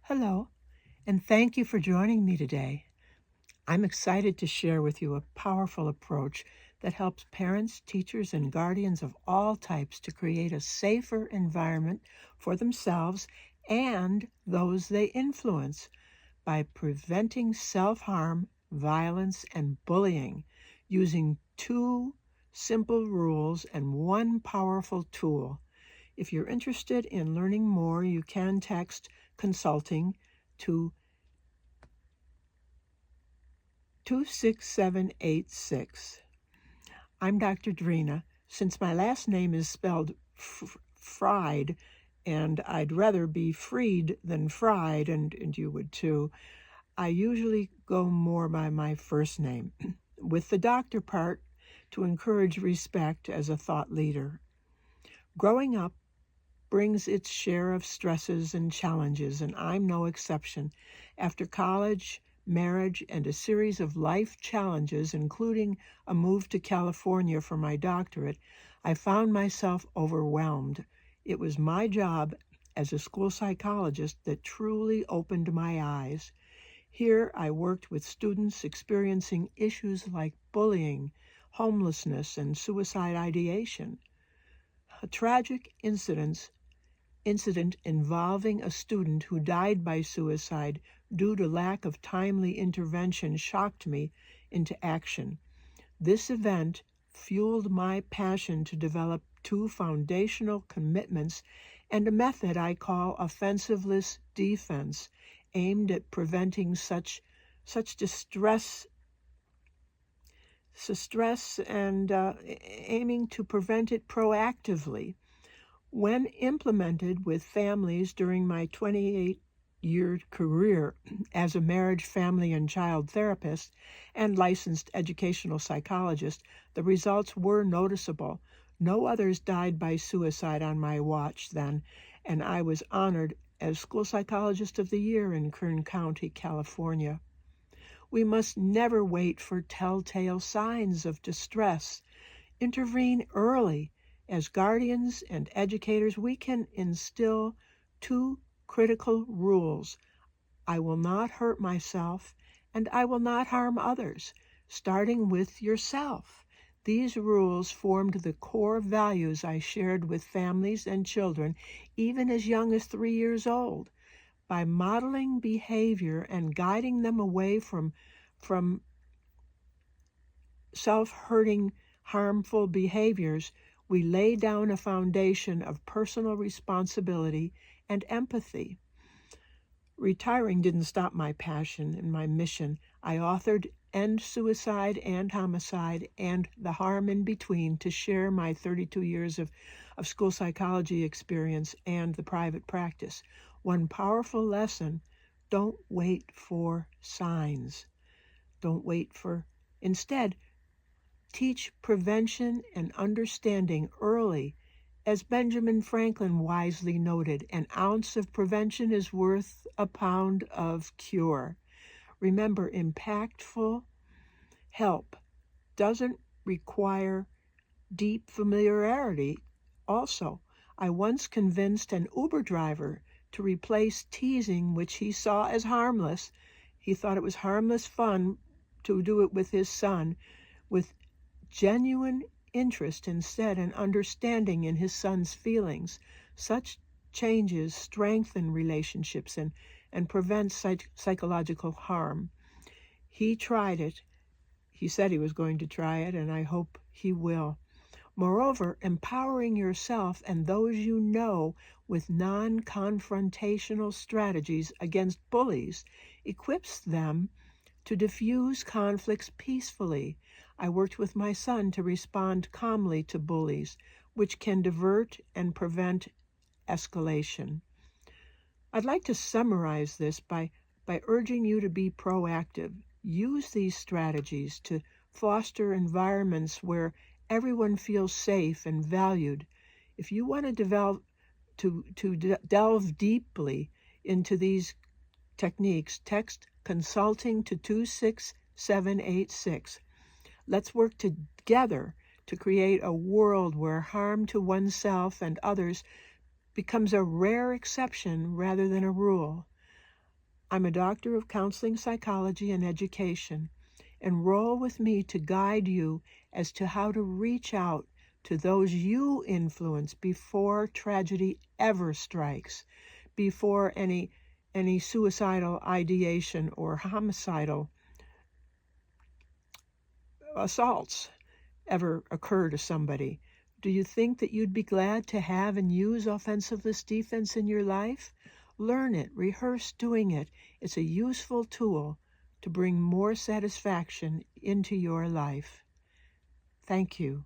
Hello, and thank you for joining me today. I'm excited to share with you a powerful approach that helps parents, teachers, and guardians of all types to create a safer environment for themselves and those they influence by preventing self-harm, violence, and bullying using two simple rules and one powerful tool. If you're interested in learning more, you can text consulting to 26786. I'm Dr. Drina. Since my last name is spelled fried, and I'd rather be freed than fried, and you would too, I usually go more by my first name, with the doctor part to encourage respect as a thought leader. Growing up brings its share of stresses and challenges, and I'm no exception. After college, marriage, and a series of life challenges, including a move to California for my doctorate, I found myself overwhelmed. It was my job as a school psychologist that truly opened my eyes. Here I worked with students experiencing issues like bullying, homelessness, and suicide ideation. A tragic incident involving a student who died by suicide due to lack of timely intervention shocked me into action. This event fueled my passion to develop two foundational commitments and a method I call offensiveless defense, aimed at preventing such distress and aiming to prevent it proactively. When implemented with families during my 28-year career as a marriage, family, and child therapist and licensed educational psychologist, the results were noticeable. No others died by suicide on my watch then, and I was honored as School Psychologist of the Year in Kern County, California. We must never wait for telltale signs of distress. Intervene early. As guardians and educators, we can instill two critical rules. I will not hurt myself, and I will not harm others, starting with yourself. These rules formed the core values I shared with families and children, even as young as 3 years old. By modeling behavior and guiding them away from self-hurting, harmful behaviors, we lay down a foundation of personal responsibility and empathy. Retiring didn't stop my passion and my mission. I authored End Suicide and Homicide and the Harm in Between to share my 32 years of school psychology experience and the private practice. One powerful lesson: don't wait for signs. Instead, teach prevention and understanding early. As Benjamin Franklin wisely noted, an ounce of prevention is worth a pound of cure. Remember, impactful help doesn't require deep familiarity. Also, I once convinced an Uber driver to replace teasing, which he saw as harmless. He thought it was harmless fun to do it with his son, with genuine interest instead and understanding in his son's feelings. Such changes strengthen relationships and prevent psychological harm. He tried it. He said he was going to try it, and I hope he will. Moreover, empowering yourself and those you know with non-confrontational strategies against bullies equips them to diffuse conflicts peacefully. I worked with my son to respond calmly to bullies, which can divert and prevent escalation. I'd like to summarize this by urging you to be proactive. Use these strategies to foster environments where everyone feels safe and valued. If you want to delve deeply into these techniques, text consulting to 26786. Let's work together to create a world where harm to oneself and others becomes a rare exception rather than a rule. I'm a doctor of counseling, psychology, and education. Enroll with me to guide you as to how to reach out to those you influence before tragedy ever strikes, before any suicidal ideation or homicidal assaults ever occur to somebody. Do you think that you'd be glad to have and use offensiveness defense in your life? Learn it, rehearse doing it. It's a useful tool to bring more satisfaction into your life. Thank you.